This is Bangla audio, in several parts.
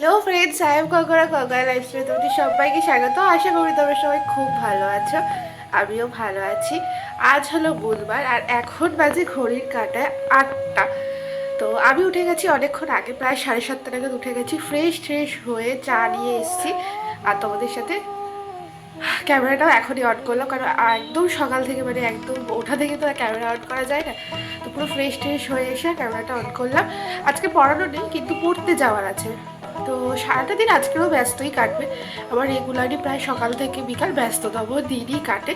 হ্যালো ফ্রেন্ডস, আই এম কগরা কগরা লাইফস্টাইলে তোমাদের সবাইকে স্বাগত। আশা করি তোমরা সবাই খুব ভালো আছো, আমিও ভালো আছি। আজ হলো বুধবার আর এখন বাজে ঘড়ির কাঁটায় 8টা। তো আমি উঠে গেছি অনেকক্ষণ আগে, প্রায় 7:30 নাগাদ উঠে গেছি। ফ্রেশ হয়ে চা নিয়ে এসেছি আর তোমাদের সাথে ক্যামেরাটাও এখনই অন করলাম, কারণ একদম সকাল থেকে মানে একদম ওঠা থেকে তো ক্যামেরা অন করা যায় না। তো পুরো ফ্রেশ হয়ে এসে ক্যামেরাটা অন করলাম। আজকে পড়ানো নেই, কিন্তু পড়তে যাওয়ার আছে। তো সারাটা দিন আজকেও ব্যস্তই কাটবে। আমার রেগুলারই প্রায় সকাল থেকে বিকাল ব্যস্ততম দিনই কাটে,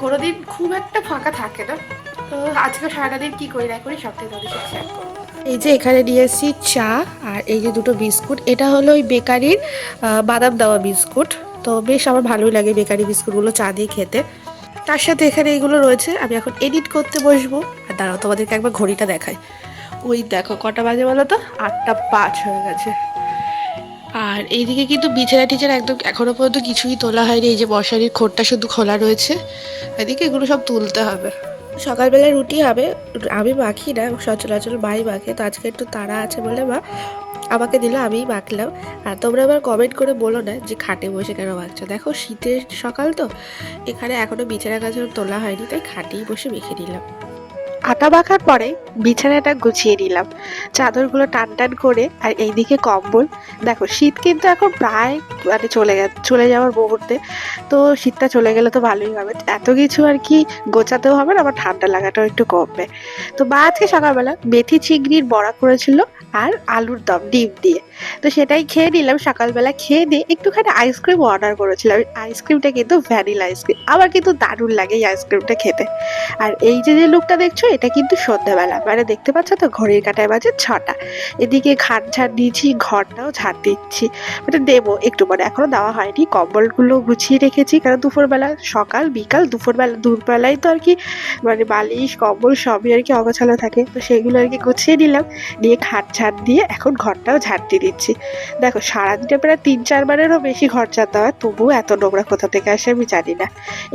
কোনো দিন খুব একটা ফাঁকা থাকে না। তো আজকে সারাটা দিন কী করি না করি সবটাই তোমাদের সাথে শেয়ার করবো। এই যে এখানে নিয়ে এসেছি চা আর এই যে দুটো বিস্কুট। এটা হলো ওই বেকারির বাদাম দেওয়া বিস্কুট। তো বেশ আমার ভালোই লাগে বেকারি বিস্কুটগুলো চা দিয়ে খেতে। তার সাথে এখানে এইগুলো রয়েছে। আমি এখন এডিট করতে বসবো। আর দাঁড়াও, তোমাদেরকে একবার ঘড়িটা দেখাই। ওই দেখো কটা বাজে বলো তো, 8টা 5 হয়ে গেছে। আর এইদিকে কিন্তু বিছানা টিছানা একদম এখনো পর্যন্ত কিছুই তোলা হয়নি। এই যে মশারির খোরটা শুধু খোলা রয়েছে, এদিকে এগুলো সব তুলতে হবে। সকালবেলায় রুটি হবে, আমি মাখি না, সচরাচর মাই মাখে। তো আজকে একটু তাড়া আছে বলে মা আমাকে দিল, আমিই মাখলাম। আর তোমরা আবার কমেন্ট করে বলো না যে খাটে বসে কেন মাখছো। দেখো শীতের সকাল তো, এখানে এখনো বিছানা কাছে তোলা হয়নি, তাই খাটেই বসে মেখে নিলাম। আটা মাখার পরে বিছানাটা গুছিয়ে নিলাম, চাদরগুলো টান টান করে। আর এইদিকে কম্বল। দেখো শীত কিন্তু এখন প্রায় মানে চলে যাওয়ার মুহূর্তে। তো শীতটা চলে গেলে তো ভালোই হবে, এত কিছু আর কি গোছাতেও হবে না, আমার ঠান্ডা লাগাটাও একটু কমবে। তো মা আজকে সকালবেলা মেথি চিংড়ির বড়া করেছিল আর আলুর দম ডিম দিয়ে। তো সেটাই খেয়ে নিলাম। সকালবেলা খেয়ে দিয়ে একটুখানি আইসক্রিম অর্ডার করেছিলাম। আইসক্রিমটা কিন্তু ভ্যানিলা আইসক্রিম, আমার কিন্তু দারুণ লাগে এই আইসক্রিমটা খেতে। আর এই যে যে লুকটা দেখছো, এটা কিন্তু সন্ধ্যাবেলা, মানে দেখতে পাচ্ছ তো ঘড়ির কাঁটায় বাজে 6টা। এদিকে খাট ঝাড় দিয়েছি, ঘরটাও ঝাড় দিচ্ছি, মানে দেবো একটু পরে, এখনো দেওয়া হয়নি। কম্বলগুলো গুছিয়ে রেখেছি, কারণ দুপুরবেলা সকাল বিকাল দুপুরবেলায় তো আর কি মানে বালিশ কম্বল সবই আর কি অগোছালো থাকে। তো সেগুলো আর কি গুছিয়ে নিলাম, নিয়ে খাট ঝাড় দিয়ে এখন ঘরটাও ঝাড় দিয়ে দিচ্ছি। দেখো সারাদিনে প্রায় 3-4 বারেরও বেশি ঘর ঝাড় দেওয়া, তবুও এত নোংরা কোথা থেকে আসে আমি জানি না।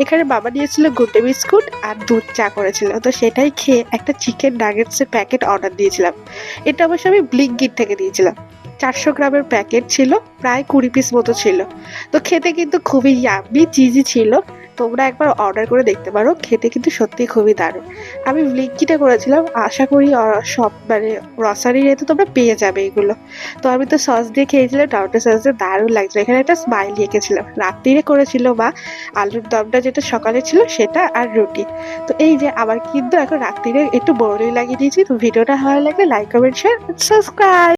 এখানে বাবা নিয়েছিল গুড্ডে বিস্কুট আর দুধ চা করেছিল, তো সেটাই খেয়ে একটা চিকেন নাগেটসের প্যাকেট অর্ডার দিয়েছিলাম। এটা অবশ্য আমি ব্লিঙ্কিট থেকে দিয়েছিলাম। 400 গ্রামের প্যাকেট ছিল, প্রায় 20 পিস মতো ছিল। তো খেতে কিন্তু খুবই ইয়াম্মি চিজি ছিল। তোমরা একবার অর্ডার করে দেখতে পারো, খেতে কিন্তু সত্যি খুবই দারুণ। আমি ব্লিঙ্কিটে করেছিলাম, আশা করি সব মানে গ্রসারি রেতে তোমরা পেয়ে যাবে এগুলো। তো আমি তো সস দিয়ে খেয়েছিলাম, টমেটো সস দিয়ে দারুণ লাগছিল। এখানে একটা স্মাইলি এঁকেছিলাম, রাত্রিরে করেছিল বা আলুর দমটা যেটা সকালে ছিল সেটা আর রুটি। তো এই যে আবার কিন্তু এখন রাত্রিরে একটু বড়ই লাগিয়ে দিয়েছি। তো ভিডিওটা ভালো লাগলে লাইক কমেন্ট শেয়ার সাবস্ক্রাইব।